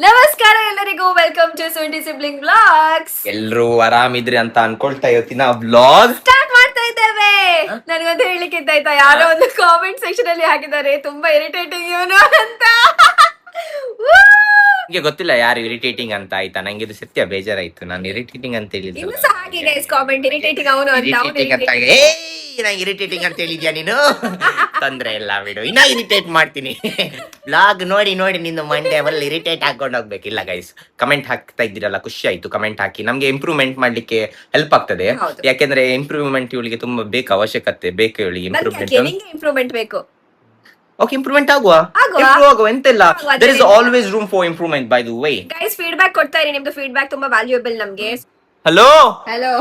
ನಮಸ್ಕಾರ ಎಲ್ಲರಿಗೂ, welcome to ಸುಂಟಿ sibling blogs. ಎಲ್ರು ಆರಾಮಿದ್ರಿ ಅಂತ ಅನ್ಕೊಳ್ತಾ ಇವತ್ತಿನ ಬ್ಲಾಗ್ ಸ್ಟಾರ್ಟ್ ಮಾಡ್ತಾ ಇದ್ದೇವೆ. ನನಗೊಂದು ಹೇಳಿಕ್ಕೆ ಇದ್ದಾಯ್ತಾ, ಯಾರೋ ಒಂದು ಕಾಮೆಂಟ್ ಸೆಕ್ಷನ್ ಅಲ್ಲಿ ಹಾಕಿದ್ದಾರೆ ತುಂಬಾ ಇರಿಟೇಟಿಂಗ್ ಇವನು ಅಂತ. ನಿಮಗೆ ಗೊತ್ತಿಲ್ಲ ಯಾರು ಇರಿಟೇಟಿಂಗ್ ಅಂತ ಆಯ್ತಾ? ನಂಗೆ ಇದು ಸತ್ಯ ಬೇಜಾರಾಯ್ತು, ನಾನು ಇರಿಟೇಟಿಂಗ್ ಅಂತ ಹೇಳಿದ್ದೆ. ಇನ್ನು ಸಹ ಹಾಗೆ ಗೈಸ್ ಕಾಮೆಂಟ್ ಇರಿಟೇಟಿಂಗ್ ಅವನು ಅಂತ. ನಂಗೆ ಇರಿಟೇಟಿಂಗ್ ಅಂತ ಹೇಳಿದ್ಯಾ ನೀನು? ತೊಂದ್ರೆ ಇಲ್ಲ ಬಿಡು, ಇನ್ನ ಇರಿಟೇಟ್ ಮಾಡ್ತೀನಿ. ಬ್ಲಾಗ್ ನೋಡಿ ನೋಡಿ ನಿಂದು ಮಂಡೆ ಅವಲ್ಲಿ ಇರಿಟೇಟ್ ಹಾಕೊಂಡು ಹೋಗ್ಬೇಕಿಲ್ಲ. ಗೈಸ್ ಕಮೆಂಟ್ ಹಾಕ್ತಾ ಇದ್ದೀರಲ್ಲ, ಖುಷಿ ಆಯ್ತು. ಕಮೆಂಟ್ ಹಾಕಿ, ನಮ್ಗೆ ಇಂಪ್ರೂವ್ಮೆಂಟ್ ಮಾಡ್ಲಿಕ್ಕೆ ಹೆಲ್ಪ್ ಆಗ್ತದೆ. ಯಾಕೆಂದ್ರೆ ಇಂಪ್ರೂವ್ಮೆಂಟ್ ಇವಳಿಗೆ ತುಂಬಾ ಬೇಕು, ಅವಶ್ಯಕತೆ ಬೇಕು ಇವಳಿಗೆ ಇಂಪ್ರೂವ್ಮೆಂಟ್ ಬೇಕು. ಓಕೆ, ಇಂಪ್ರೂವ್ಮೆಂಟ್ ಆಗುವ ಎಂತೆಲ್ಲ. There is always room for improvement by the way. Guys feedback ಕೊಡ್ತಾ ಇರಿ, ನಿಮ್ದು ಫೀಡ್ಬ್ಯಾಕ್ ತುಂಬಾ ವ್ಯಾಲ್ಯೂಯಬಲ್ ನಮ್ಗೆ. ಹಲೋ ಹಲೋ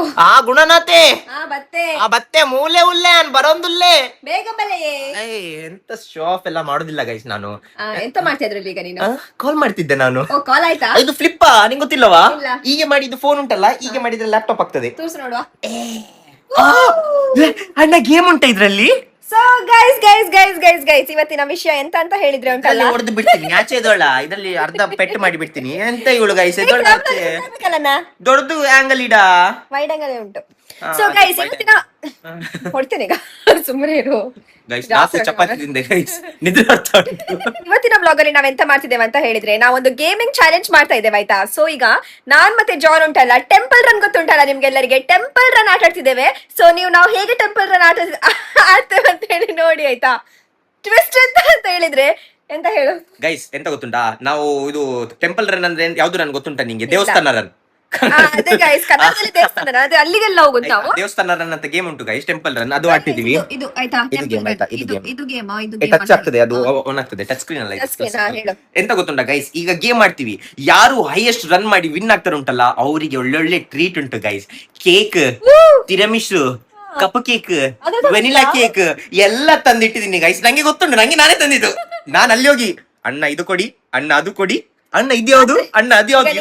ಗುಣನಾಥೆ ಬತ್ತೆ ಬತ್ತೆ ಮೂಲೆ ಉಲ್ಲೆ ಬರೋಂದುಲ್ಲೆ ಬೇಗ ಬಲೆಯೇ. ಎಂತ ಶೋ ಆಫ್ ಎಲ್ಲ ಮಾಡೋದಿಲ್ಲ ಗೈಸ್. ನಾನು ಎಂತ ಮಾಡ್ತಾ ಇದ್ರಲ್ಲಿ ಈಗ ನೀನು? ಕಾಲ್ ಮಾಡ್ತಿದ್ದೆ ನಾನು. ಕಾಲ್ ಆಯ್ತಾ? ಇದು ಫ್ಲಿಪ್ ನಿಂಗೆ ಗೊತ್ತಿಲ್ಲವಾ? ಇಲ್ಲ. ಹೀಗೆ ಮಾಡಿದ್ದು ಫೋನ್ ಉಂಟಲ್ಲ, ಹೀಗೆ ಮಾಡಿದ್ರೆ ಲ್ಯಾಪ್ಟಾಪ್ ಆಗ್ತದೆ. ತೋರ್ಸು ನೋಡುವ. ಅಣ್ಣ ಗೇಮ್ ಉಂಟ ಇದ್ರಲ್ಲಿ. So guys guys guys guys guys ಇವತ್ತಿನ ವಿಷಯ ಎಂತ ಅಂತ ಹೇಳಿದ್ರೆ ಉಂಟಲ್ಲ, ಹೊಡೆದು ಬಿಡ್ತೀನಿ ಆಚೆ ಎದೋಳ, ಇದರಲ್ಲಿ ಅರ್ಧ ಪೆಟ್ಟು ಮಾಡಿ ಬಿಡ್ತೀನಿ. ಎಂತ ಇವಳು ಗೈಸ್ ಎದೋಳ ದೊಡ್ಡದು ಆಂಗಲ್ ಇಡ ವೈಡ್ ಆಂಗಲ್ ಉಂಟು. ಸೊ ಗೈಸ್ ಇವತ್ತಿನ ಹೊಡ್ತೇನೆ ಈಗ, ಸುಮ್ಮನೆ ಇರು ಗೈಸ್. ಚಪಾತಿ ತಿಂದೆ ಗೈಸ್, ನಿದ್ರೆ ಬರ್ತಾ ಉಂಟು. ಇವತ್ತಿನ ಬ್ಲಾಗ್ ಅಲ್ಲಿ ನಾವ್ ಎಂತ ಮಾಡ್ತಿದ್ದೇವೆ ಅಂತ ಹೇಳಿದ್ರೆ, ನಾವೊಂದು ಗೇಮಿಂಗ್ ಚಾಲೆಂಜ್ ಮಾಡ್ತಾ ಇದ್ದೇವೆ ಆಯ್ತಾ. ಸೊ ಈಗ ನಾನ್ ಮತ್ತೆ ಜಾನ್ ಉಂಟಲ್ಲ, ಟೆಂಪಲ್ ರನ್ ಗೊತ್ತುಂಟಲ್ಲ ನಿಮ್ಗೆಲ್ಲರಿಗೆ, ಟೆಂಪಲ್ ರನ್ ಆಟ ಆಡ್ತಿದ್ದೇವೆ. ಸೊ ನಾವು ಹೇಗೆ ಟೆಂಪಲ್ ರನ್ ಆಡ್ತೇವೆ ಅಂತ ಹೇಳಿ ನೋಡಿ ಆಯ್ತಾ. ಟ್ವಿಸ್ಟ್ ಅಂತ ಹೇಳಿದ್ರೆ ಎಂತ ಹೇಳು ಗೈಸ್, ಎಂತ ಗೊತ್ತುಂಟಾ, ನಾವು ಇದು ಟೆಂಪಲ್ ರನ್ ಅಂದ್ರೆ ಯಾವ್ದು ರನ್ ಗೊತ್ತುಂಟಾ ನಿಂಗೆ? ದೇವಸ್ಥಾನ ರನ್. ಅದೇ ಗೈಸ್, ಕನ್ನಡದಲ್ಲಿ ದೇವಸ್ಥಾನ ಅದೇ ಅಲ್ಲಿಗೆಲ್ಲ ಹೋಗುದು ನಾವು. ದೇವಸ್ಥಾನ ರನ್ ಅಂತ ಗೇಮ್ ಉಂಟು ಗೈಸ್, ಟೆಂಪಲ್ ರನ್ ಅದು ಆಡ್ತಿದೀವಿ. ಇದು ಆಯ್ತಾ, ಇದು ಗೇಮ್ ಆಯ್ತಾ, ಇದು ಗೇಮ್ ಟಚ್ ಆಗ್ತದೆ, ಅದು ಆನ್ ಆಗ್ತದೆ, ಟಚ್ ಸ್ಕ್ರೀನ್ ಅಲ್ಲ. ಎಂತ ಗೊತ್ತುಂಟಾ ಗೈಸ್, ಈಗ ಗೇಮ್ ಮಾಡ್ತೀವಿ, ಯಾರು ಹೈಯೆಸ್ಟ್ ರನ್ ಮಾಡಿ ವಿನ್ ಆಗ್ತಾರೆ ಉಂಟಲ್ಲ, ಅವರಿಗೆ ಒಳ್ಳೊಳ್ಳೆ ಟ್ರೀಟ್ ಉಂಟು guys. Cake, tiramisu, cupcake, vanilla cake ಎಲ್ಲ ತಂದಿಟ್ಟಿದ್ದೀನಿ ಗೈಸ್. ನಂಗೆ ಗೊತ್ತುಂಟು, ನಾನೇ ತಂದಿದ್ದು. ನಾನು ಅಲ್ಲಿ ಹೋಗಿ ಅಣ್ಣ ಇದು ಕೊಡಿ, ಅಣ್ಣ ಅದು ಕೊಡಿ, ಅಣ್ಣ ಇದ್ಯಾವ್ದು, ಅಣ್ಣ ಅದ್ಯಾವ್ದು.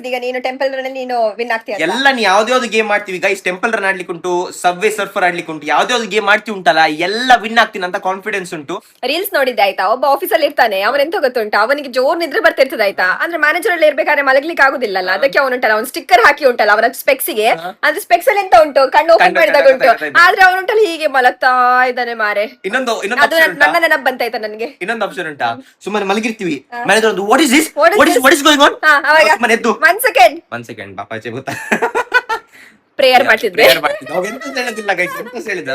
ಈಗ ನೀನು ಟೆಂಪಲ್ ರನ್ ನೀನು ವಿನ್ ಆಗ್ತೀಯ ಎಲ್ಲ. ನೀ ಯಾವ್ದಾವ್ದು ಗೇಮ್ ಮಾಡ್ತೀವಿ ಗೈಸ್, ಟೆಂಪಲ್ ರನ್ ಆಡ್ಲಿಕ್ಕೆ ಉಂಟು, ಸಬ್ವೆ ಸರ್ಫರ್ ಆಡ್ಲಿಕ್ಕೆ ಉಂಟು, ಯಾವ್ದಾವ್ದು ಗೇಮ್ ಮಾಡ್ತೀವಿ ಉಂಟಲ್ಲ, ಎಲ್ಲ ವಿನ್ ಆಗ್ತೀನಿ ಅಂತ ಕಾನ್ಫಿಡೆನ್ಸ್ ಉಂಟು. ರೀಲ್ಸ್ ನೋಡಿದ್ದೆ ಆಯ್ತಾ, ಒಬ್ಬ ಆಫೀಸಲ್ಲಿ ಇರ್ತಾನೆ, ಅವನೆಂತ ಗೊತ್ತುಂಟು, ಅವನಿಗೆ ಜೋರ್ ನಿದ್ರೆ ಬರ್ತಿರ್ತದೆ ಆಯ್ತಾ. ಅಂದ್ರೆ ಮ್ಯಾನೇಜರ್ ಅಲ್ಲಿ ಇರ್ಬೇಕಾದ್ರೆ ಮಲಗ್ಲಿಕ್ಕೆ ಆಗುದಿಲ್ಲಲ್ಲ, ಅದಕ್ಕೆ ಅವನುಂಟಲ್ಲ ಅವ್ನು ಸ್ಟಿಕ್ಕರ್ ಹಾಕಿ ಉಂಟಲ್ಲ ಅವನ ಸ್ಪೆಕ್ಸಿಗೆ. ಅಂದ್ರೆ ಸ್ಪೆಕ್ಸ್ ಅಲ್ಲಿ ಎಂತ ಉಂಟು, ಕಣ್ಣು ಓಪನ್ ಮಾಡಿದಾಗ ಉಂಟು, ಆದ್ರೆ ಅವನುಂಟಲ್ಲ ಹೀಗೆ ಮಲಗ್ತಾ ಇದ್ದಾನೆ ಮಾರೆ. ಇನ್ನೊಂದು ನನ್ನ ನೆನಪು ಬಂತಾಯ್ತಾ ನನಗೆ. ಇನ್ನೊಂದು ಆಪ್ಷನ್ ಉಂಟಾ, ಸುಮ್ಮನೆ ಮಲಗಿರ್ತೀವಿ, ಮ್ಯಾನೇಜರ್ ಒಂದು what is this, what is going on. One second ಪಾಪಾಚೆ ಗೊತ್ತಾ, ಪ್ರೇಯರ್ ಮಾಡ್ತಿದ್ವಿ.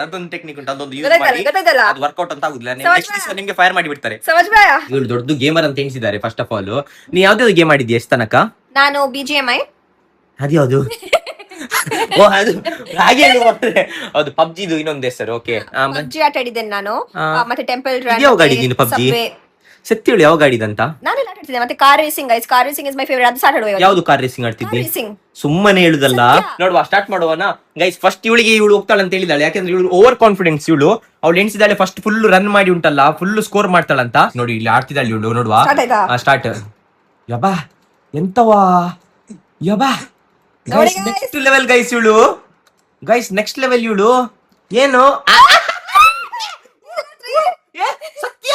ಅದೊಂದು ಟೆಕ್ನಿಕ್ ಉಂಟು, ಅದೊಂದು ಯೂಸ್ ಮಾಡಿ ಅದು ವರ್ಕೌಟ್ ಅಂತ ಆಗುದಿಲ್ಲ, ನಿಮ್ಗೆ ಫೈರ್ ಮಾಡಿ ಬಿಡ್ತಾರೆ. ಇವ್ರು ದೊಡ್ಡ ಗೇಮರ್ ಅಂತ ಎಣಿಸಿದ್ದಾರೆ. ಫಸ್ಟ್ ಆಫ್ ಆಲ್ ನೀ ಯಾವ್ದಾವ್ದು ಗೇಮ್ ಮಾಡಿದ್ಯಾ ಎಷ್ಟು ತನಕ? ನಾನು BGMI. ಅದ್ಯಾವ್ದು? ಓ ಅದು ಹಾಗೆ ಹೌದು, ಪಬ್ಜಿದು ಇನ್ನೊಂದು ಹೆಸರು. ಓಕೆ, ಪಬ್ಜಿ ಆಟ ಆಡಿದ್ದೇನೆ ನಾನು. ಮತ್ತೆ ಟೆಂಪಲ್ ರನ್. ಯಾವ ಗಾಡಿ ನೀನು ಪಬ್ಜಿ? ಸತ್ಯ ಹೇಳಿ, ಯಾವ ಗಾಡಿದಂತ? ನಾನೆಲ್ಲ ಆಡ್ತಿದ್ದೆ. ಮತ್ತೆ car racing guys, car racing is my favourite. ಅದು ಸ್ಟಾರ್ಟ್ ಮಾಡುವ. ಯಾವ್ದು ಕಾರ್ ರೇಸಿಂಗ್ ಆಡ್ತಿದ್ದೆ? ಸುಮ್ಮನೆ ಹೇಳುದಲ್ಲ, ನೋಡುವ ಸ್ಟಾರ್ಟ್ ಮಾಡುವನ ಗೈಸ್. ಫಸ್ಟ್ ಇವಳು ಹೋಗ್ತಾಳೆ ಅಂತ ಹೇಳಿದಾಳೆ, ಯಾಕಂದ್ರೆ ಇವಳು ಓವರ್ ಕಾನ್ಫಿಡೆನ್ಸ್. ಅವಳು ಎಣಿಸಿದಾಳೆ ಫಸ್ಟ್ ಫುಲ್ ರನ್ ಮಾಡಿ ಉಂಟಲ್ಲ, ಫುಲ್ ಸ್ಕೋರ್ ಮಾಡ್ತಾಳಂತ. ನೋಡಿ ಇಲ್ಲಿ ಆಡ್ತಿದ್ದಾಳೆ ಇವಳು, ನೋಡುವ ಸ್ಟಾರ್ಟ್. ಯಬಾ ಎಂತವಾ, ಯಬಾ ನೆಕ್ಸ್ಟ್ ಲೆವೆಲ್ ಗೈಸ್ ಇವಳು. ಗೈಸ್ ನೆಕ್ಸ್ಟ್ ಲೆವೆಲ್ ಇವಳು. ಏನು ಸತ್ಯ?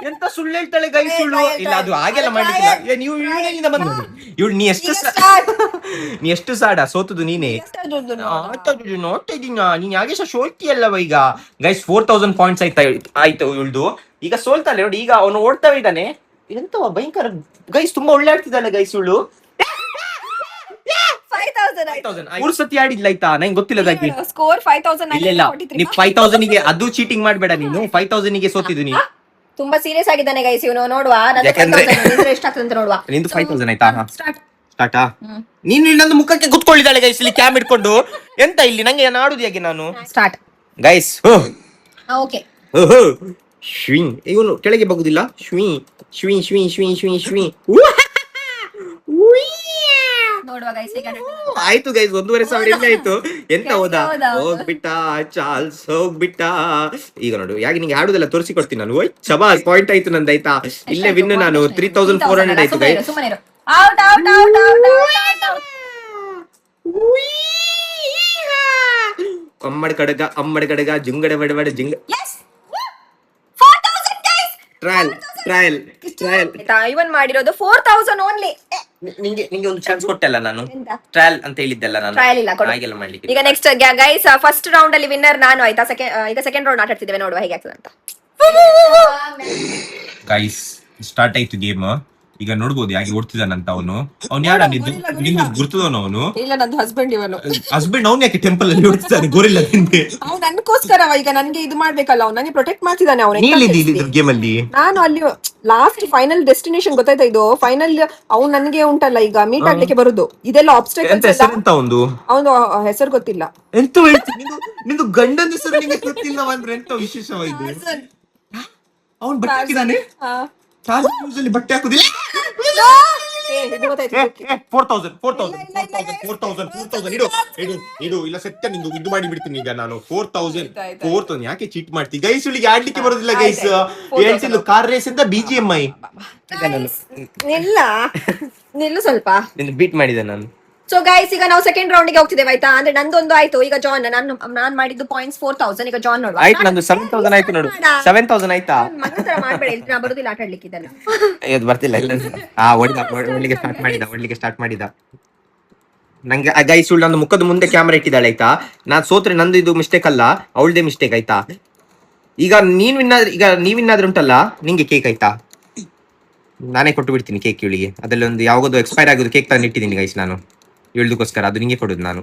ಎಂತ ಸುಳ್ಳು ಹೇಳ್ತಾಳೆ ಗೈಸ್ ಇವಳು. ಇಲ್ಲ ಅದು ಹಾಗೆಲ್ಲ ಮಾಡ್ಲಿಕ್ಕಿಲ್ಲ. ನೀವು ಇವಳು ನೀ ಎಷ್ಟು ಸಾಡ ಸೋತುದು ನೀನೇ. ನೋಡ್ತಾ ಇದೀನ ನೀನ್ ಯಾಕೆ ಸೋಲ್ತಿಯಲ್ಲವ ಈಗ. ಗೈಸ್ 4000 ಪಾಯಿಂಟ್ಸ್ ಆಯ್ತು ಇವಳ್ದು. ಈಗ ಸೋಲ್ತಾಳೆ ನೋಡಿ, ಈಗ ಅವನು ಓಡ್ತಾ ಇದ್ದಾನೆ. ಎಂತವ ಭಯಂಕರ ಗೈಸ್, ತುಂಬಾ ಒಳ್ಳೆ ಆಡ್ತಿದ್ದಾಳೆ ಗೈಸ್ ಇವಳು. 3 ಸತಿ ಆಡಿದ್ಲ ಆಯ್ತಾ, ನಂಗೆ ಗೊತ್ತಿಲ್ಲ ಸ್ಕೋರ್ 5000. ಇಲ್ಲ ನೀ 5000 ಗೆ ಅದು ಚೀಟಿಂಗ್ ಮಾಡ್ಬೇಡ ನೀನು. 5000 ಗೆ ಸೋತಿದ್ದು ನೀ. ತುಂಬಾ ಸೀರಿಯಸ್ ಆಗಿದ್ದಾನೆ ಗೈಸ್ ಇವನು. ನೋಡುವ ಎಷ್ಟಾಗ್ತದೆ ಅಂತ ನೋಡುವ. ನಿಂದು 5000 ಆಯ್ತಾ? ಸ್ಟಾರ್ಟಾ? ನೀನು ಇನ್ನೊಂದು ಮುಖಕ್ಕೆ ಕುತ್ಕೊಳ್ಳಿದ್ದಾಳೆ ಗೈಸ್ ಇಲ್ಲಿ ಕ್ಯಾಮ್ ಇಟ್ಕೊಂಡು. ಎಂತ ಇಲ್ಲಿ ನಂಗೆ ಆಡುದು ಹೇಗೆ ನಾನು? Start guys. ಓಕೆ, ಶ್ವಿಂಗ್. ಇವನು ಕೆಳಗೆ ಬಗುದಿಲ್ಲ. ಶ್ವಿಂಗ್ ಶ್ವಿಂಗ್ ಶ್ವಿಂಗ್ ಶ್ವಿಂಗ್ ಶ್ವಿಂಗ್ ಶ್ವಿಂಗ್. ಆಯ್ತು ಗೈಸ್, 1500 ಆಯ್ತು. ಎಂತ ಹೋದಾ? ಹೋಗ್ಬಿಟ್ಟ ಚಾರ್ಲ್ಸ್, ಹೋಗ್ಬಿಟ್ಟ. ಈಗ ನೋಡು, ಯಾಕೆ ನಿಂಗೆ ಹಾಡುದೆಲ್ಲ ತೋರಿಸಿ ಕೊಡ್ತೀನಿ ನಾನು. ಓಯ್ ಶಬಾಸ್, ಪಾಯಿಂಟ್ ಆಯ್ತು ನಂದಾಯ್ತಾ. ಇಲ್ಲೇ ವಿನ್ ನಾನು. 3400 ಆಯ್ತು ಗೈಸ್. ಅಮ್ಮಡ ಕಡಗ ಜುಂಗಡ ಬಡಬಡ ಜಿಂಗ. Trial trial trial. ಆಯ್ತಾ, ಇವನ್ ಮಾಡಿರೋದು 4000 ಓನ್ಲಿ. ನಿಂಗೆ ಒಂದು ಚಾನ್ಸ್ ಕೊಟ್ಟಲ್ಲ ನಾನು, ಎಂತ? ಟ್ರಯಲ್ ಅಂತ ಹೇಳಿದ್ದೆಲ್ಲ ನಾನು. ಟ್ರಯಲ್ ಇಲ್ಲ ಕೊಡು. ಹಾಗೆಲ್ಲ ಮಾಡ್ಲಿಕ್ಕೆ. ಈಗ ನೆಕ್ಸ್ಟ್ ಗೈಸ್ ಫಸ್ಟ್ ರೌಂಡ್ ಅಲ್ಲಿ ವಿನ್ನರ್ ನಾನು ಆಯ್ತಾ. ಈಗ ಸೆಕೆಂಡ್ ರೌಂಡ್ ಆಟ ಆಡ್ತಿದ್ದೇವೆ, ನೋಡುವ ಹೇಗೆ ಆಗ್ತದೆ ಅಂತ. ಗೈಸ್ ಸ್ಟಾರ್ಟ್ ಆಯ್ತು ಗೇಮ್. ಈಗ ನೋಡ್ಬೋದು ಯಾಕೆ ಓಡ್ತಿದ್ದಾನಂತ ಅವನು. ಅವ್ನು ಯಾರ ನಿಂದು ಗುರ್ತದವನು ಅವನು? ಇಲ್ಲ, ನಂದು ಹಸ್ಬೆಂಡ್ ಇವನು. ಹಸ್ಬೆಂಡ್ ಅವ್ನು ಯಾಕೆ ಟೆಂಪಲ್ ಅಲ್ಲಿ ಓಡ್ತಿದ್ದಾನೆ ಗೋರಿಲ್ಲ ಹಿಂದೆ? ಅವ್ನು ನನ್ಗೋಸ್ಕರ ಈಗ ನನ್ಗೆ ಇದು ಮಾಡ್ಬೇಕಲ್ಲ, ಅವ್ನು ನನಗೆ ಪ್ರೊಟೆಕ್ಟ್ ಮಾಡ್ತಿದ್ದಾನೆ. ನೀನ್ ಗೇಮ್ ಅಲ್ಲಿ ನಾನು ಅಲ್ಲಿ ಲಾಸ್ಟ್ ಫೈನಲ್ ಡೆಸ್ಟಿನೇಷನ್ ಗೊತ್ತಾಯ್ತಾ, ಇದು ಫೈನಲ್. ಅವ್ನು ನನಗೆ ಉಂಟಲ್ಲ ಈಗ ಮೀಟ್ ಆಗ್ಲಿಕ್ಕೆ ಬರುದು, ಇದೆಲ್ಲ ಆಬ್ಸ್ಟೆಕಲ್ಸ್. ಅವನು ಹೆಸರು ಗೊತ್ತಿಲ್ಲ. ಎಂತ ನಿಂದು ಗಂಡನ ಹೆಸರು ನಿಂಗೆ ಗೊತ್ತಿಲ್ಲ ಅಂದ್ರೆ ಎಂತ ವಿಶೇಷವಾಗಿದೆ. ಅವ್ನು ಬಟ್ಟೆ ಹಾಕಿದಾನೆ, ಬಟ್ಟೆ ಹಾಕುದಿಲ್ಲ. 4,000 ಇಡು ಇಲ್ಲ ಸತ್ಯ ನಿಂದು ಇದು ಮಾಡಿ ಬಿಡ್ತೀನಿ ಈಗ ನಾನು. 4,000 ಯಾಕೆ ಚೀಟ್ ಮಾಡ್ತೀನಿ ಗೈಸ್? ಇಳಿಗೆ ಆಡ್ಲಿಕ್ಕೆ ಬರೋದಿಲ್ಲ ಗೈಸ್. ಹೇಳ್ತಿಲ್ಲ ಕಾರ್ ರೇಸ್ ಅಂತ BGMI ನಿಲ್ಲು ಸ್ವಲ್ಪ. ನಿನ್ನ ಬೀಟ್ ಮಾಡಿದೆ ನಾನು. ಸೊ ಗೈಸ್ ಈಗ ನಾವು ಸೆಕೆಂಡ್ ರೌಂಡ್ ಗೆ ಹೋಗ್ತಿದ್ದೇವೆ ಆಯ್ತಾ. ಅಂದ್ರೆ ನಂದೊಂದು ಆಯ್ತು. ಈಗ ಜಾನ್ ನಾನ್ ಮಾಡಿದ್ದು ಪಾಯಿಂಟ್ಸ್ 4,000. ಈಗ ಜಾನ್ ನೋಡುವ. ಆಯ್ತು, ನಂದು 7,000 ಆಯ್ತು ನೋಡು. 7,000 ಆಯ್ತಾ? ಮಗತರ ಮಾಡ್ಬೇಡ, ನಾ ಬರುದಿಲ್ಲ ಆಟ ಆಡ್ಲಿಕ್ಕೆ ಇದೆಲ್ಲ. ಇದು ಬರ್ತಿಲ್ಲ ಇಲ್ಲ. ಓಡ್ಲಿಕ್ಕೆ ಸ್ಟಾರ್ಟ್ ಮಾಡಿದ. ನಂಗೆ ಗೈಸ್ ಸುಳ್ಳು, ನಂದು ಮುಖದ ಮುಂದೆ ಕ್ಯಾಮ್ರಾ ಇಟ್ಟಿದ್ದಾಳೆ ಆಯ್ತಾ. ನಾನ್ ಸೋತ್ರೆ ನಂದು ಇದು ಮಿಸ್ಟೇಕ್ ಅಲ್ಲ, ಅವಳದೇ ಮಿಸ್ಟೇಕ್ ಆಯ್ತಾ. ಈಗ ನೀವಿನ್ನಾದ್ರೆ ಉಂಟಲ್ಲ ನಿಂಗೆ ಕೇಕ್ ಆಯ್ತಾ. ನಾನೇ ಕೊಟ್ಟು ಬಿಡ್ತೀನಿ ಕೇಕ್ ಇವಳಿಗೆ. ಅದ್ರಲ್ಲಿ ಒಂದು ಯಾವಾಗದು ಎಕ್ಸ್ಪೈರ್ ಆಗೋದು ಕೇಕ್ ತಂದು ಇಟ್ಟಿದ್ದೀನಿ ಗೈಸ್ ನಾನು ಇವಳದಕ್ಕೋಸ್ಕರ. ಅದು ನಿಂಗೆ ಕೊಡುದು ನಾನು.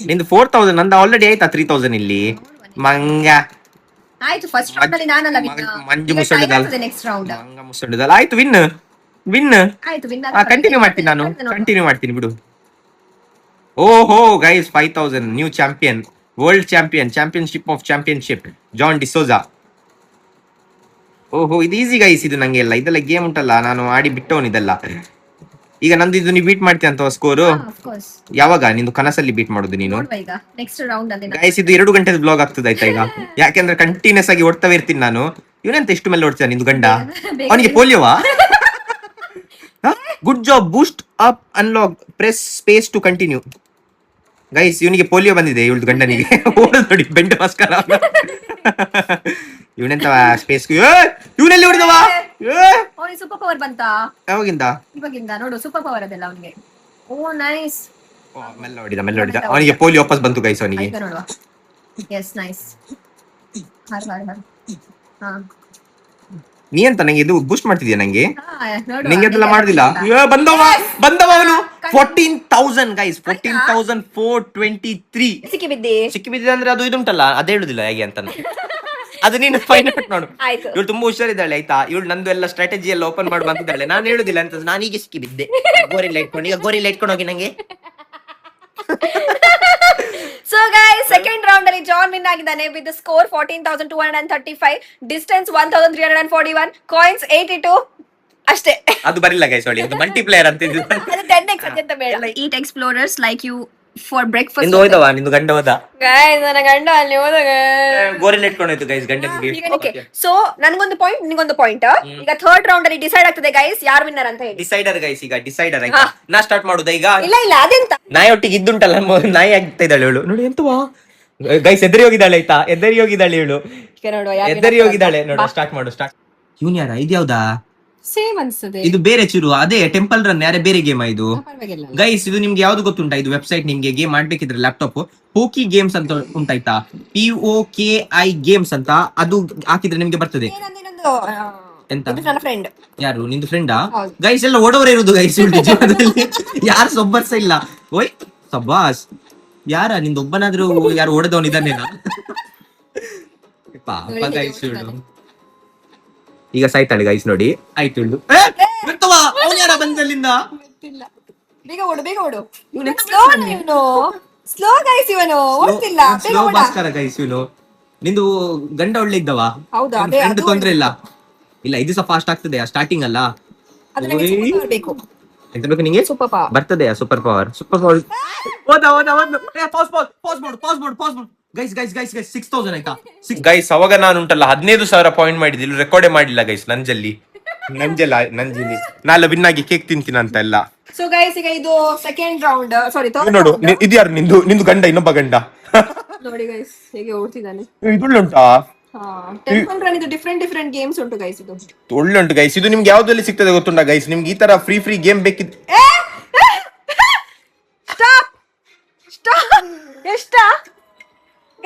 ನಿಂದು 4,000, ನಂದು ಆಲ್ರೆಡಿ ಆಯ್ತಾ 3,000 ಇಲ್ಲಿ. ಮಂಗ ಆಯ್ತು, ಫಸ್ಟ್ ರೌಂಡ್ ಅಲ್ಲಿ ನಾನಲ್ಲ ಮಂಜು ಮುಸಂಡದಲ್ಲ. ನೆಕ್ಸ್ಟ್ ರೌಂಡ್ ಮಂಗ ಮುಸಂಡದಲ್ಲ. ಆಯ್ತು, ವಿನ್ ಆಯ್ತು, ವಿನ್ ಕಂಟಿನ್ಯೂ ಮಾಡ್ತೀನಿ ನಾನು. ಕಂಟಿನ್ಯೂ ಮಾಡ್ತೀನಿ ಬಿಡು. ಓಹೋ guys 5,000 new champion, world championship of championship John D'Souza. ಓಹೋ ಇದು ಈಸಿ ಗೈಸ್, ಇದು ನಂಗೆ ಎಲ್ಲ ಇದೆಲ್ಲ ಗೇಮ್ ಉಂಟಲ್ಲ, ನಾನು ಆಡಿ ಬಿಟ್ಟವನು ಇದೆಲ್ಲ. ಈಗ ನಂದು ಇದು ನೀವು ಬೀಟ್ ಮಾಡ್ತೀಯ ಅಂತ ಸ್ಕೋರು ಯಾವಾಗ? ನಿಂದು ಕನಸಲ್ಲಿ ಬೀಟ್ ಮಾಡೋದು ನೀನು ಗೈಸ್. ಇದು 2 ಗಂಟೆದ ಬ್ಲಾಗ್ ಆಗ್ತದೆ ಆಯ್ತಾ ಈಗ, ಯಾಕೆಂದ್ರೆ ಕಂಟಿನ್ಯೂಸ್ ಆಗಿ ಓಡ್ತಾವೆ ಇರ್ತೀನಿ ನಾನು. ಇವನೆಂತ ಎಷ್ಟು ಮೇಲೆ ಓಡ್ತಾನೆ ನಿಂದು ಗಂಡ? ಅವನಿಗೆ ಪೋಲಿಯೋವಾ? Good job, boost up, unlock, press space to continue. Guys ಇವನಿಗೆ ಪೋಲಿಯೋ ಬಂದಿದೆ ಇವಳ್ದು ಗಂಡನಿಗೆ. ಓಡ ನೋಡಿ ಬೆಂಡ ಮಸ್ಕರ. ಇವನೆಂತ ಸ್ಪೇಸ್ ಇವನೆಲ್ಲಿ ಹೊಡೆದವ? ಸೂಪರ್ ಪವರ್ ಬಂತ ಯಾವಾಗಿಂದ? ಇವಾಗಿಂದ ನೋಡು, ಸೂಪರ್ ಪವರ್ ಅದೆಲ್ಲ ಅವನಿಗೆ. Oh nice. ಮೆಲ್ಲ ಹೊಡಿದ. ಅವನಿಗೆ ಪೋಲಿಯೋ ವಾಪಸ್ ಬಂತು ಗೈಸ್ ಅವನಿಗೆ. ನೋಡುವ. Yes nice. ನೀ ಅಂತ ನಂಗೆ ಇದು ಬೂಸ್ಟ್ ಮಾಡ್ತಿದ್ಯಾ ನಂಗೆ? ನಿಂಗೆ ಅದೆಲ್ಲ ಮಾಡುದಿಲ್ಲ. ಬಂದವ ಅವನು. 14,000 ಗೈಸ್, 14,423 ಸಿಕ್ಕಿ ಬಿದ್ದೆ ಅಂದ್ರೆ ಅದು ಇದು ಉಂಟಲ್ಲ, ಅದೇ ಹೇಳುದಿಲ್ಲ ಹೇಗೆ ಅಂತ. ಅದು ನೀನು ಫೈನ್ ಔಟ್ ನೋಡು. ಇವಳು ತುಂಬಾ ಹುಷಾರಿದ್ದಾಳೆ ಆಯ್ತಾ. ಇವಳು ನಂದು ಎಲ್ಲ ಸ್ಟ್ರಾಟಜಿ ಎಲ್ಲ ಓಪನ್ ಮಾಡಿ ಬಂದಿದ್ದಾಳೆ. ನಾನು ಹೇಳುದಿಲ್ಲ ಅಂತ, ನಾನು ಈಗ ಸಿಕ್ಕಿ ಬಿದ್ದೆ. ಗೋರಿಲ್ಲ ಇಟ್ಕೊಂಡು, ಈಗ ಗೋರಿಲ್ಲ ಇಟ್ಕೊಂಡು ಹೋಗಿ ನಂಗೆ. ಸೊ ಗೈಸ್ ಸೆಕೆಂಡ್ ರೌಂಡ್ ಅಲ್ಲಿ ಜಾನ್ ವಿನ್ ಆಗಿದ್ದಾನೆ ವಿತ್ ಸ್ಕೋರ್ 14,235, ಡಿಸ್ಟೆನ್ಸ್ 1,341, ಕಾಯಿನ್ಸ್ 82 ಅಷ್ಟೇ. ಅದು ಬರಿಲ್ಲ ಗೈಸ್, ಒಳ್ಳೆ ಅದು ಮಲ್ಟಿಪ್ಲೇಯರ್ ಅಂತ ಇದು. ಅದು 10x ಅಂತ ಬೇಡ. Eat explorers like you for breakfast. ನಿಂದು ಹೋಯ್ದವ? ನಿಂದು ಗಂಡ ಹೋದ ಗೈಸ್? ನನ್ನ ಗಂಡ ಅಲ್ಲಿ ಹೋದಾಗ ಗೋರಿಲ್ಲ ಇಟ್ಕೊಂಡು ಹೋಯ್ತು ಗೈಸ್ ಗಂಡನಿಗೆ. ಸೊ ನನಗೊಂದು ಪಾಯಿಂಟ್, ನಿನಗೊಂದು ಪಾಯಿಂಟ್. ಈಗ ಥರ್ಡ್ ರೌಂಡ್ ಅಲ್ಲಿ ಡಿಸೈಡ್ ಆಗ್ತದೆ ಗೈಸ್ ಯಾರು ವಿನ್ನರ್ ಅಂತ ಹೇಳಿ. ಡಿಸೈಡರ್ ಗೈಸ್, ಈಗ ಡಿಸೈಡರ್ ಆಯ್ತಾ. ನಾ ಸ್ಟಾರ್ಟ್ ಮಾಡುದಾ ಈಗ? ಇಲ್ಲ ಅದೆಂತ ನಾಯಿ ಒಟ್ಟಿಗೆ ಇದ್ದುಂಟಲ್ಲ, ನಾಯಿ ಆಗ್ತಾ ಇದ್ದಾಳೆ ಇವಳು. ನೋಡಿ ಎಂತವಾ ಗೈಸ್, ಎದರಿ ಹೋಗಿದ್ದಾಳೆ ಆಯ್ತಾ. ಎದರಿ ಹೋಗಿದ್ದಾಳೆ ಇವಳು, ಎದರಿ ಹೋಗಿದ್ದಾಳೆ. ನೋಡು ಸ್ಟಾರ್ಟ್ ಮಾಡು. ಸ್ಟಾರ್ಟ್. ಇವನ್ ಯಾರ? ಇದ್ಯಾವ್ದಾ? ಸೇಮ್ ಅನ್ಸುತ್ತೆ. ಇದು ಬೇರೆ ಚಿರು, ಅದೇ ಟೆಂಪಲ್ ರನ್ ಯಾರೇ ಬೇರೆ ಗೇಮ್ ಇದು ಗೈಸ್. ಇದು ನಿಮ್ಗೆ ಯಾವ್ದು ಗೊತ್ತುಂಟಾ? ಇದು ವೆಬ್ಸೈಟ್ ನಿಮ್ಗೆ ಗೇಮ್ ಮಾಡ್ಬೇಕಿದ್ರೆ ಲ್ಯಾಪ್ಟಾಪ್ ಹೋಕಿ ಗೇಮ್ಸ್ ಅಂತ ಉಂಟಾಯ್ತಾ. POKI ಗೇಮ್ಸ್ ಅಂತ, ಅದು ಹಾಕಿದ್ರೆ ನಿಮ್ಗೆ ಬರ್ತದೆ. ಎಂತ? ಯಾರು ನಿಂದು ಫ್ರೆಂಡಾ? ಗೈಸ್ ಎಲ್ಲ ಓಡೋರೇ ಇರುದು ಗೈಸ್ ಜೀವನದಲ್ಲಿ. ಯಾರು ಸೊಬ್ಬರ್ಸ ಇಲ್ಲ. ಓಯ್ ಸಬ್ಬಾಸ್. ಯಾರ ನಿಂದು ಒಬ್ಬನಾದ್ರೂ ಯಾರು ಓಡದವನ್ ಇದ್ದಾನೇನಾ? ಪಾಪ ಗೈಸ್ ಇವಳು ಈಗ ಸಾಯ್ತಾಳೆ ಗೈಸ್. ನೋಡಿ ಆಯ್ತು ಇವಳು. ಅವನು ಯಾರ ಬಂದಲ್ಲಿಂದ? ಬೇಗ ಓಡು, ಬೇಗ ಓಡು. ಸ್ಲೋ ಗೈಸ್, ಇವನು ಓಡ್ತಿಲ್ಲ. ಸ್ಲೋ ಭಾಸ್ಕರ ಗೈಸ್ ಇವನು. ನಿಂದು ಗಂಡ ಒಳ್ಳೆ ಇದ್ದವ? ಹೌದಾ? ತೊಂದ್ರೆ ಇಲ್ಲ. ಇಲ್ಲ ಇದು ಸಹ ಫಾಸ್ಟ್ ಆಗ್ತದೆ ಸ್ಟಾರ್ಟಿಂಗ್ ಅಲ್ಲ. ಎಂತ ಬೇಕು ನಿಂಗೆ? ಸೂಪರ್ ಪವರ್ ಬರ್ತದೆ. ಸೂಪರ್ ಪವರ್ ಪಾಸ್ ಮಾಡು. ಗೈಸ್ 6,000 ಆಯ್ತಾ ಗೈಸ್. ಅವಾಗ ನಾನು ಉಂಟಲ್ಲ 15,000 ಪಾಯಿಂಟ್ ಮಾಡಿದ್ದು, ರೆಕಾರ್ಡೇ ಮಾಡಿಲ್ಲ ಗೈಸ್. ನಂಜಲ್ಲಿ ನಾಳೆ ವಿನ್ ಆಗಿ ಕೇಕ್ ತಿಂತೀನಿ ಅಂತ ಎಲ್ಲ. ಸೊ ಗೈಸ್ ಈಗ ಇದು ಸೆಕೆಂಡ್ ರೌಂಡ್, ಸಾರಿ ನೋಡು. ಇದು ಯಾರು? ನಿಂದು ಗಂಡ, ಇನ್ನೊಬ್ಬ ಗಂಡ. ನೋಡಿ ಗೈಸ್ ಹೇಗೆ ಓಡ್ತಿದ್ದಾನೆ. ಇದು ಉಂಟಾ? ಟೆಂಪಲ್ ರನ್ ಇದು ಡಿಫ್ರೆಂಟ್ ಗೇಮ್ಸ್ ಉಂಟು ಗೈಸ್ ಇದು. ಒಳ್ಳೆ ಉಂಟು ಗೈಸ್. ಇದು ನಿಮ್ಗೆ ಯಾವ್ದ್ರಲ್ಲಿ ಸಿಗ್ತದೆ ಗೊತ್ತುಂಟಾ ಗೈಸ್? ನಿಮ್ಗೆ ಈ ತರ ಫ್ರೀ ಗೇಮ್ ಬೇಕಿತ್ತು. ಸ್ಟಾಪ್ ಎಷ್ಟ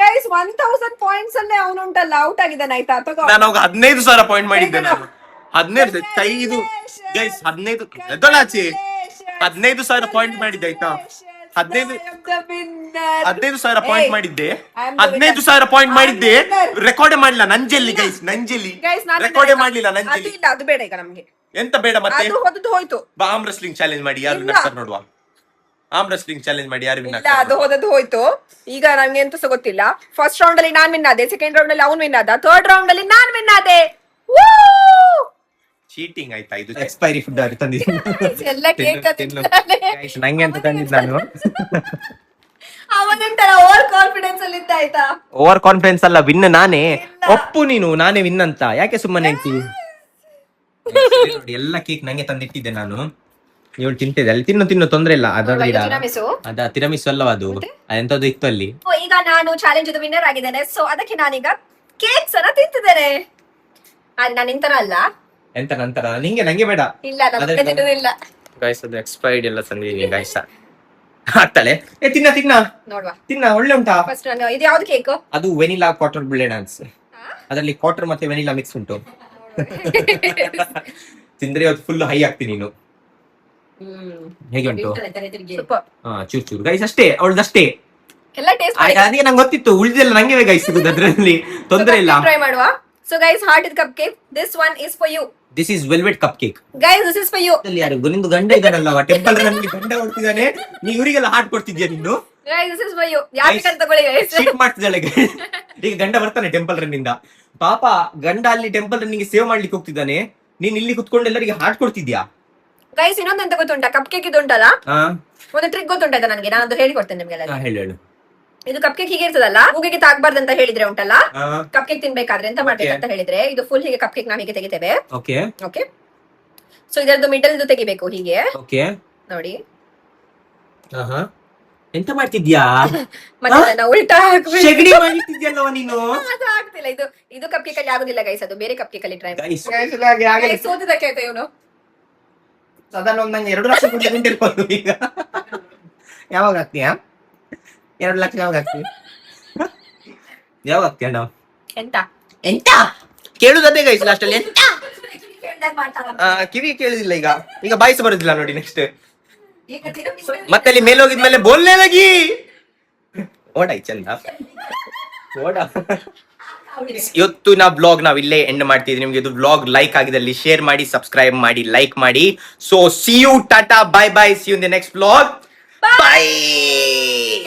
ಗೈಸ್ 1000 ಪಾಯಿಂಟ್ಸ್ ಅಲ್ಲೇ ಅವನುಂಟಲ್ಲ ಔಟ್ ಆಗಿದ್ದಾನೆ ಆಯ್ತಾ. ತಗೋ ನಾನು ಅವಾಗ 15,000 ಪಾಯಿಂಟ್ ಮಾಡಿದ್ದೆ. ನಾನು 15 5 ಗೈಸ್ 15 ಎದ್ದಳಾಚಿ 15,000 ಪಾಯಿಂಟ್ ಮಾಡಿದ್ದೆ ಆಯ್ತಾ. 15,000 ಪಾಯಿಂಟ್ ಮಾಡಿದ್ದೆ. 15,000 ಪಾಯಿಂಟ್ ಮಾಡಿದ್ದೆ. ರೆಕಾರ್ಡ್ ಮಾಡಿಲ್ಲ ನಂಜಲ್ಲಿ ಗೈಸ್. ನಂಜಲ್ಲಿ ರೆಕಾರ್ಡ್ ಮಾಡ್ಲಿಲ್ಲ ನಂಜಲ್ಲಿ. ಅದು ಬೇಡ ಈಗ ನಮ್ಗೆ. ಎಂತ ಬೇಡ ಮತ್ತೆ? ಅದು ಹೊದ್ದು ಹೋಯ್ತು. ಆರ್ಮ್ ರೆಸ್ಲಿಂಗ್ ಚಾಲೆಂಜ್ ಮಾಡಿ ಯಾರು ವಿನ್ ಆಗ್ತಾರೆ ನೋಡುವ. ಆರ್ಮ್ ರೆಸ್ಲಿಂಗ್ ಚಾಲೆಂಜ್ ಮಾಡಿ ಯಾರು ವಿನ್ ಇಲ್ಲ ಆಗ್ತಾರೆ. ಅದು ಹೋದದ್ದು ಹೋಯ್ತು. ಈಗ ನಂಗೆ ಎಂತ ಸಹ ಗೊತ್ತಿಲ್ಲ. ಫಸ್ಟ್ ರೌಂಡ್ ಅಲ್ಲಿ ನಾನ್ ವಿನ್ ಆದೆ, ಸೆಕೆಂಡ್ ರೌಂಡ್ ಅಲ್ಲಿ ಅವ್ನು ವಿನ್ ಆದ, ಥರ್ಡ್ ರೌಂಡ್ ಅಲ್ಲಿ ನಾನ್ ವಿನ್ ಆದೆ. ಚೀಟಿಂಗ್ ಆಯ್ತಾ ಇದು? ಎಕ್ಸ್ಪೈರಿ ಫುಡ್ ಆಗಿ ತಂದಿದ್ದೀನಿ. ಎಲ್ಲ ಕೇಕ್ Guys, ನಂಗೆ ಅಂತ ತಂದಿದ್ದು ನಾನು. ಅವನಂತರ ಓವರ್ ಕಾನ್ಫಿಡೆನ್ಸ್ ಅಲ್ಲಿ ಇದ್ದ ಆಯ್ತಾ. ಓವರ್ ಕಾನ್ಫಿಡೆನ್ಸ್ ಅಲ್ಲ, ವಿನ್ ನಾನೇ. ಒಪ್ಪು ನೀನು, ನಾನೇ ವಿನ್ ಅಂತ. ಯಾಕೆ ಸುಮ್ಮನೆ ಹೇಳ್ತಿ? ನೋಡಿ ಎಲ್ಲ ಕೇಕ್ ನಂಗೆ ತಂದಿಟ್ಟಿದ್ದೆ ನಾನು. ನೀವು ತಿಂತಿದ್ದೆ ಅಲ್ಲಿ. ತಿನ್ನು ತೊಂದ್ರೆ ಇಲ್ಲ. ಅದ ತಿರಮಿಸು ಅಲ್ಲವ ಅದು? ಅದೆಂತದ್ದು ಇತ್ತು ಅಲ್ಲಿ. ಈಗ ನಾನು ಚಾಲೆಂಜ್ ವಿನ್ನರ್ ಆಗಿದ್ದೇನೆ. ಸೊ ಅದಕ್ಕೆ ನಾನೀಗ ಕೇಕ್ಸ್ ಅನ್ನ ತಿಂತಿದ್ದೇನೆ. ನಾನು ನಿಂತರ ಅಲ್ಲ. ಎಂತ ನಂತರ? ನಂಗೆ ಬೇಡ. ಇಲ್ಲ ನಾನು ತಿನ್ನುವುದಿಲ್ಲ. ಗೈಸ್ ಅದು ಎಕ್ಸ್ಪೈರ್ಡ್ ಎಲ್ಲ ತಂದಿದ್ದೀನಿ ಗೈಸ್. ಆಗ್ತಾಳೆ. ತಿನ್ನ ನೋಡುವ. ಒಳ್ಳೆ ಉಂಟಾ? ಫಸ್ಟ್ ನಾನು ಇದು ಯಾವ್ದು ಕೇಕ್? ಅದು ವೆನಿಲಾ ಕ್ವಾರ್ಟರ್ ಬ್ಲೇಡನ್ಸ್. ಅದರಲ್ಲಿ ಕ್ವಾರ್ಟರ್ ಮತ್ತೆ ವೆನಿಲಾ ಮಿಕ್ಸ್ ಉಂಟು. ತಿಂದ್ರೆ ಇವತ್ತು ಫುಲ್ ಹೈ ಆಗ್ತೀನಿ ನೀನು. ಹೇಗೆ ಉಂಟು? ಚೂರು ಗೈಸ್ ಅಷ್ಟೇ, ಅವಳದಷ್ಟೇ ಎಲ್ಲ ಟೇಸ್ಟ್. ಅದಕ್ಕೆ ನಂಗೆ ಗೊತ್ತಿತ್ತು, ಉಳಿದೆಲ್ಲ ನಂಗೆ ಗೈಸ್ ಸಿಗುದು ಅದ್ರಲ್ಲಿ. ತೊಂದ್ರೆ ಇಲ್ಲ. ಟ್ರೈ ಮಾಡುವ. So guys, heart is cupcake. This one is for you. This is velvet cupcake. Guys, this is for you. ಅಲ್ಲಿ ಯಾರು ನಿಂದು ಗಂಡ ಇದ್ದಾನಲ್ಲವ, ಟೆಂಪಲ್ ರನ್ನಲ್ಲಿ ಗಂಡ ಹೊಡ್ತಿದ್ದಾನೆ. ನೀ ಇವರಿಗೆಲ್ಲ ಹಾರ್ಟ್ ಕೊಡ್ತಿದ್ಯಾ ನೀನು? Guys, this is for you. ಯಾಕೆ ಅಂತ ತಗೊಳ್ಳಿ guys. ಶೀಟ್ ಮಾಡ್ತಿದ್ದಾಳೆ. ಈಗ ಗಂಡ ಬರ್ತಾನೆ ಟೆಂಪಲ್ ರನ್ ಇಂದ. ಪಾಪ ಗಂಡ ಅಲ್ಲಿ ಟೆಂಪಲ್ ರನ್ನಿಗೆ ಸೇವ್ ಮಾಡ್ಲಿಕ್ಕೆ ಹೋಗ್ತಿದ್ದಾನೆ. ನೀನ್ ಇಲ್ಲಿ ಕುತ್ಕೊಂಡು ಎಲ್ಲರಿಗೆ ಹಾರ್ಟ್ ಕೊಡ್ತಿದ್ಯಾ? ಗೈಸ್ ಇನ್ನೊಂದು ಎಂತ ಗೊತ್ತುಂಟಾ? ಕಪ್ ಕೇಕ್ ಇದು ಉಂಟಲ್ಲ, ಒಂದು ಟ್ರಿಕ್ ಗೊತ್ತುಂಟಾ ನನಗೆ? ನಾನು ಅದು ಹೇಳಿಕೊಡ್ತೇನೆ ನಿಮ್ಗೆಲ್ಲ. ಹೇಳು. ಇದು ಕಪ್ ಕೇಕ್ ಹೀಗೆ ಇರ್ತದಲ್ಲ, ಮೂಗಿಗೆ ತಾಗಬಾರ್ದು ಅಂತ ಹೇಳಿದ್ರೆ ಉಂಟಲ್ಲ, ಕಪ್ ಕೇಕ್ ತಿನ್ಬೇಕಾದ್ರೆ ಎಂತ ಮಾಡ್ಬೇಕು ಅಂತ ಹೇಳಿದ್ರೆ, ಇದು ಫುಲ್ ಹೀಗೆ ಕಪ್ ಕೇಕ್ ನಾವು ಹೀಗೆ ತೆಗಿತೇವೆ. ಓಕೆ. ಸೊ ಇದರದ್ದು ಮಿಡಲ್ ತೆಗಿಬೇಕು ಹೀಗೆ. ಓಕೆ ನೋಡಿ. ಎಂತ ಮಾಡ್ತಿದ್ಯಾ? ಮತ್ತೆ ಉಲ್ಟಾ ಶೆಗಡಿ ಮಾಡ್ತಿದ್ಯಲ್ಲವ ನೀನು. ಅದು ಆಗ್ತಿಲ್ಲ. ಇದು ಕಪ್ ಕೇಕ್ ಅಲ್ಲಿ ಆಗುದಿಲ್ಲ ಗೈಸ್, ಅದು ಬೇರೆ ಕಪ್ ಕೇಕ್ ಅಲ್ಲಿ ಟ್ರೈ ಮಾಡಿ. ಸೋತಿದ್ದಕ್ಕೆ ಆಯ್ತಾ ಇವನು? ಸಾಧಾರಣ ಒಂದು ನಂಗೆ 2 ಲಕ್ಷ ಕೊಟ್ಟಿರ್ಬೋದು. ಈಗ ಯಾವಾಗ ಆಗ್ತೀಯಾ? 2 ಲಕ್ಷ ಯಾವಾಗ ಆಗ್ತೀವಿ? ಯಾವಾಗ ಆಗ್ತೀಯ? ನಾವು ಎಂತ ಕೇಳುದೇ ಗೈಸ್ ಲಾಸ್ಟ್ ಅಲ್ಲಿ. ಎಂತ ಕಿವಿ ಕೇಳುದಿಲ್ಲ. ಈಗ ಬಾಯಿಸ ಬರುದಿಲ್ಲ ನೋಡಿ. ನೆಕ್ಸ್ಟ್ ಮತ್ತೆ ಅಲ್ಲಿ ಮೇಲೆ ಹೋಗಿದ್ಮೇಲೆ ಬೋಲ್ನೆ ಲಗಿ ಓಡಾಯ್ ಚಂದ ಓಡ. ಇವತ್ತು ನಾ ಬ್ಲಾಗ್ ನಾವ್ ಇಲ್ಲೇ ಎಂಡ್ ಮಾಡ್ತಿದ್ವಿ. ನಿಮ್ಗೆ ಇದು ಬ್ಲಾಗ್ ಲೈಕ್ ಆಗಿದಲ್ಲಿ ಶೇರ್ ಮಾಡಿ, ಸಬ್ಸ್ಕ್ರೈಬ್ ಮಾಡಿ, ಲೈಕ್ ಮಾಡಿ. So see you, tata, bye bye. See you in the next blog. By.